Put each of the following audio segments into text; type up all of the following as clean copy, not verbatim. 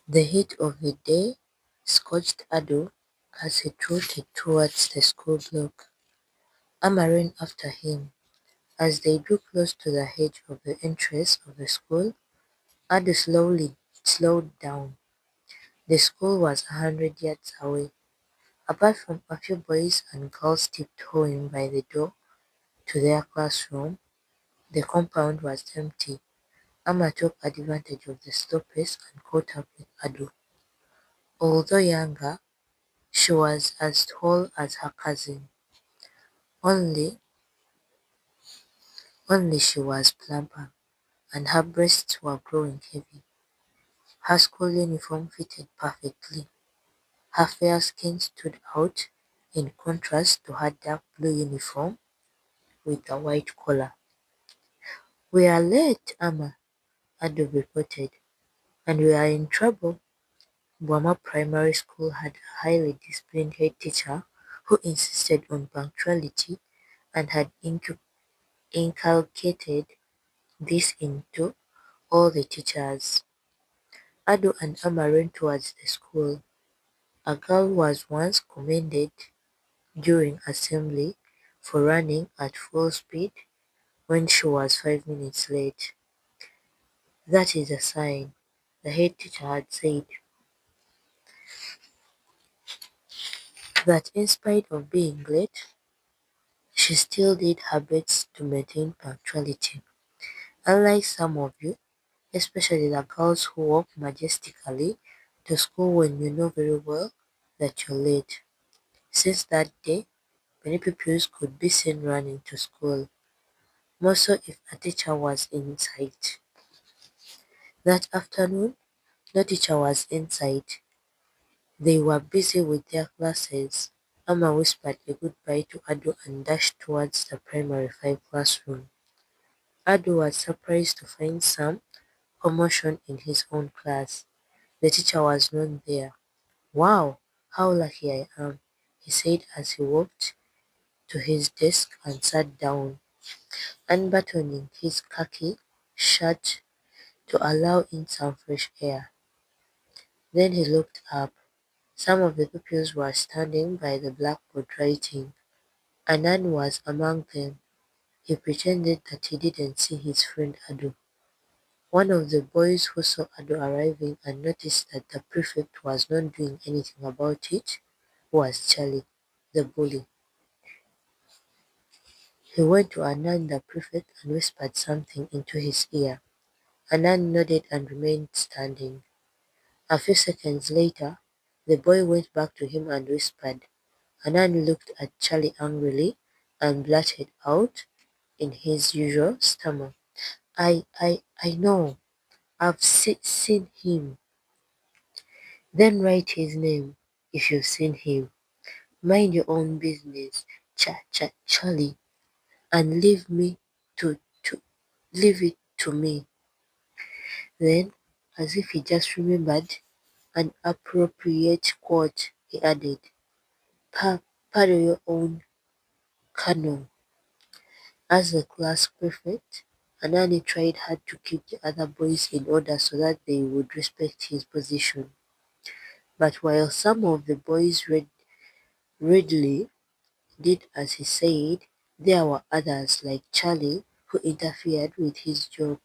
The heat of the day scorched Ado as he trotted towards the school block. Amma ran after him. As they drew close to the edge of the entrance of the school, Ado slowly slowed down. The school was 100 yards away. Apart from a few boys and girls tiptoeing by the door to their classroom, the compound was empty. Amma took advantage of the slow pace and caught up with Ado. Although younger, she was as tall as her cousin, only only she was plumper, and her breasts were growing heavy. Her school uniform fitted perfectly. Her fair skin stood out in contrast to her dark blue uniform with a white collar. "We are late, Amma," Ado reported, "and we are in trouble." Boma Primary School had a highly disciplined head teacher who insisted on punctuality and had inculcated this into all the teachers. Ado and Amma ran towards the school. A girl was once commended during assembly for running at full speed when she was 5 minutes late. "That is a sign," the head teacher had said, "that in spite of being late, she still did her best to maintain punctuality. Unlike some of you, especially the girls who walk majestically to school when you know very well that you're late." Since that day, many pupils could be seen running to school, more so if a teacher was in sight. That afternoon, no teacher was in sight. They were busy with their classes. Amma whispered a goodbye to Ado and dashed towards the primary 5 classroom. Ado was surprised to find some commotion in his own class. The teacher was not there. "Wow, how lucky I am," he said as he walked to his desk and sat down, unbuttoning his khaki shirt to allow in some fresh air. Then he looked up. Some of the pupils were standing by the blackboard writing. Anand was among them. He pretended that he didn't see his friend Ado. One of the boys who saw Ado arriving and noticed that the prefect was not doing anything about it was Charlie, the bully. He went to Anand the prefect and whispered something into his ear. Anand nodded and remained standing. A few seconds later, the boy went back to him and whispered. Anand looked at Charlie angrily and blurted out in his usual stammer, I know, I've seen him." "Then write his name if you've seen him. Mind your own business, Charlie, and leave it to me." Then, as if he just remembered an appropriate quote, he added, Pardon your own Colonel." As the class prefect, Anani tried hard to keep the other boys in order so that they would respect his position. But while some of the boys readily did as he said, there were others like Charlie who interfered with his job.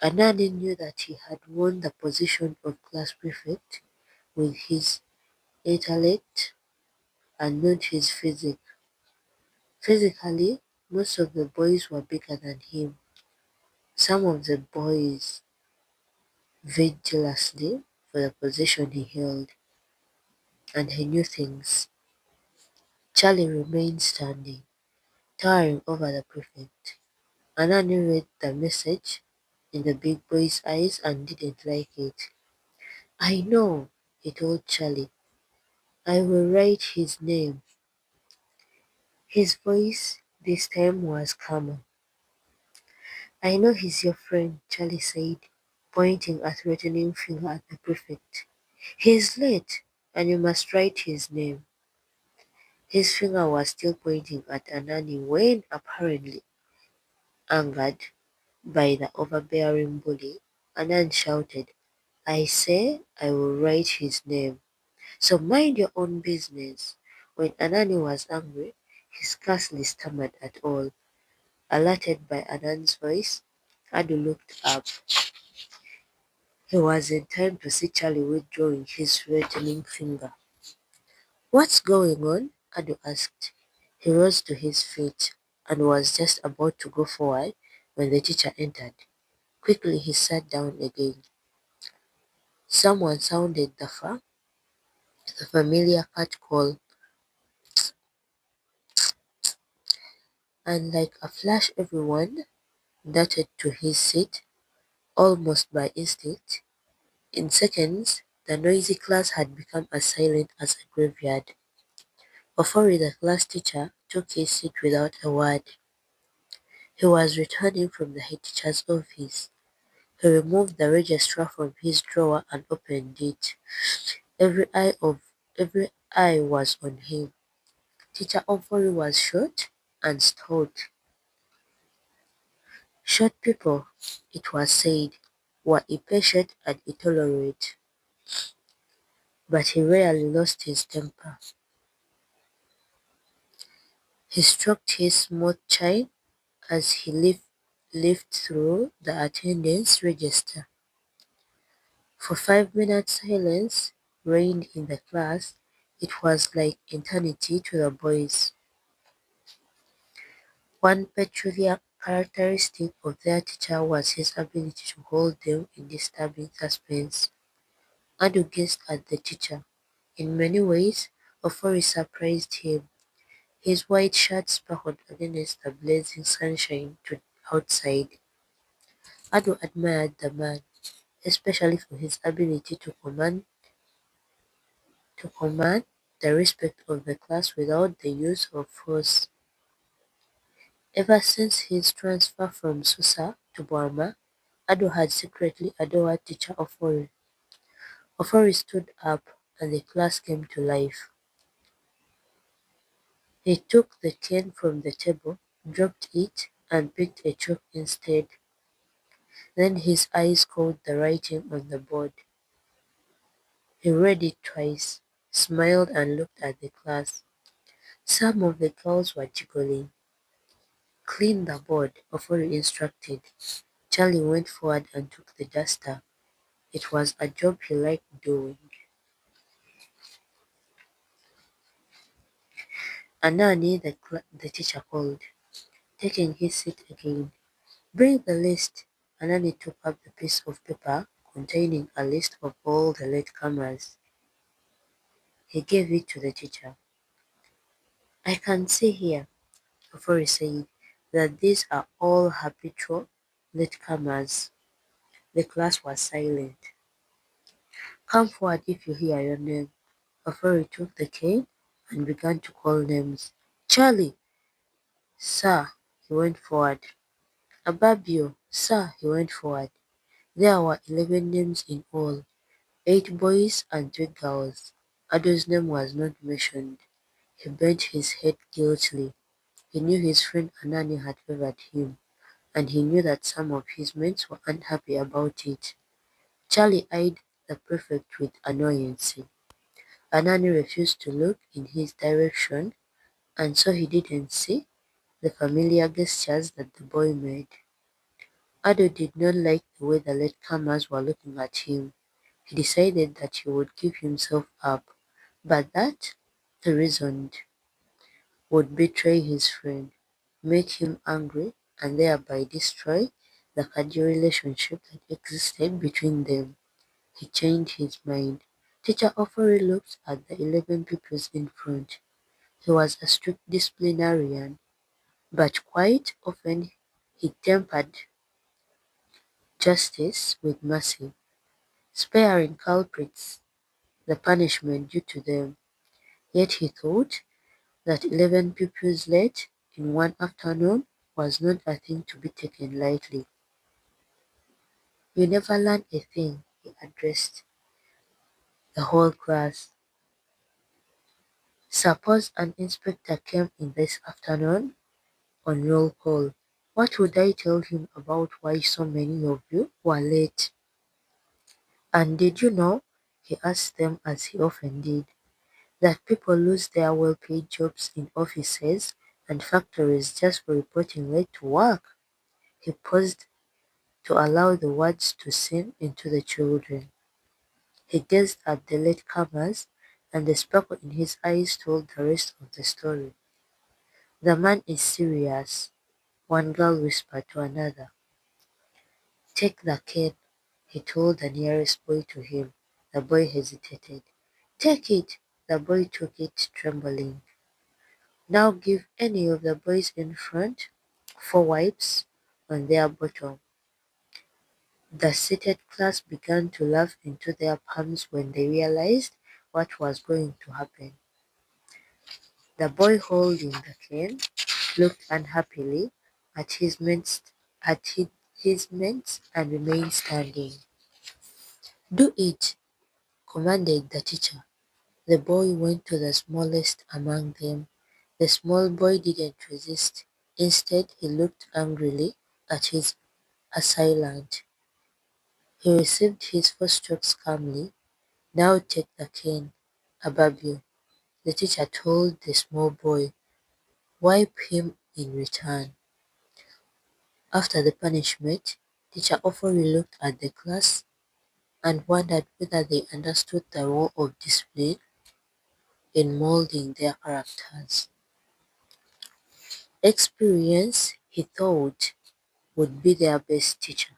Anani knew that he had won the position of class prefect with his intellect and not his physique. Physically, most of the boys were bigger than him. Some of the boys vied jealously for the position he held, and he knew things. Charlie remained standing, towering over the prefect. Anani read the message in the big boy's eyes and didn't like it. "I know," he told Charlie. "I will write his name." His voice this time was calmer. "I know he's your friend," Charlie said, pointing a threatening finger at the prefect. "He's late, and you must write his name." His finger was still pointing at Anani when, apparently angered, by the overbearing bully, Anand shouted, I say I will write his name. So mind your own business. When Anani was angry, he scarcely stammered at all. Alerted by Anand's voice, Adu looked up. He was in time to see Charlie withdrawing his threatening finger. What's going on? Adu asked. He rose to his feet and was just about to go forward when the teacher entered. Quickly he sat down again. Someone sounded the familiar cat call, and like a flash everyone darted to his seat almost by instinct. In seconds, the noisy class had become as silent as a graveyard. Ofori, the class teacher, took his seat without a word. He was returning from the head teacher's office. He removed the register from his drawer and opened it. Every eye was on him. Teacher Ofori was short and stout. Short people, it was said, were impatient and intolerant, but he rarely lost his temper. He stroked his smooth chin as he lived through the attendance register. For 5 minutes silence reigned in the class. It was like eternity to the boys. One peculiar characteristic of their teacher was his ability to hold them in disturbing suspense. Adu gazed at the teacher. In many ways, Ofori surprised him. His white shirt sparkled against the blazing sunshine to outside. Adu admired the man, especially for his ability to command the respect of the class without the use of force. Ever since his transfer from Susa to Burma, Adu had secretly adored teacher Ofori. Ofori stood up and the class came to life. He took the cane from the table, dropped it, and picked a chalk instead. Then his eyes caught the writing on the board. He read it twice, smiled and looked at the class. Some of the girls were giggling. Clean the board, Ofori instructed. Charlie went forward and took the duster. It was a job he liked doing. Anani, the teacher called, taking his seat again. Bring the list. Anani took up the piece of paper containing a list of all the latecomers. He gave it to the teacher. I can see here, Ofori said, that these are all habitual latecomers. The class was silent. Come forward if you hear your name. Ofori took the cane and began to call names. Charlie, sir, he went forward. Ababio, sir, he went forward. There were 11 names in all, 8 boys and 3 girls. Ado's name was not mentioned. He bent his head guiltily. He knew his friend Anani had favored him, and he knew that some of his mates were unhappy about it. Charlie eyed the prefect with annoyance. Anani refused to look in his direction, and so he didn't see the familiar gestures that the boy made. Ado did not like the way the latecomers were looking at him. He decided that he would give himself up, but that, he reasoned, would betray his friend, make him angry, and thereby destroy the cordial relationship that existed between them. He changed his mind. Teacher Ofori looked at the 11 pupils in front. He was a strict disciplinarian, but quite often he tempered justice with mercy, sparing culprits the punishment due to them. Yet he thought that 11 pupils late in one afternoon was not a thing to be taken lightly. You never learn a thing, he addressed the whole class. Suppose an inspector came in this afternoon on roll call. What would I tell him about why so many of you were late? And did you know, he asked them as he often did, that people lose their well-paid jobs in offices and factories just for reporting late to work? He paused to allow the words to sink into the children. He gazed at the latecomers, and the sparkle in his eyes told the rest of the story. "The man is serious," one girl whispered to another. "Take the cane," he told the nearest boy to him. The boy hesitated. "Take it." The boy took it, trembling. "Now give any of the boys in front 4 wipes on their bottom." The seated class began to laugh into their palms when they realized what was going to happen. The boy holding the cane looked unhappily at his mates and remained standing. "Do it," commanded the teacher. The boy went to the smallest among them. The small boy didn't resist. Instead, he looked angrily at his assailant. He received his first strokes calmly. "Now take the cane, Ababio," the teacher told the small boy. "Wipe him in return." After the punishment, teacher often looked at the class and wondered whether they understood the role of discipline in molding their characters. Experience, he thought, would be their best teacher.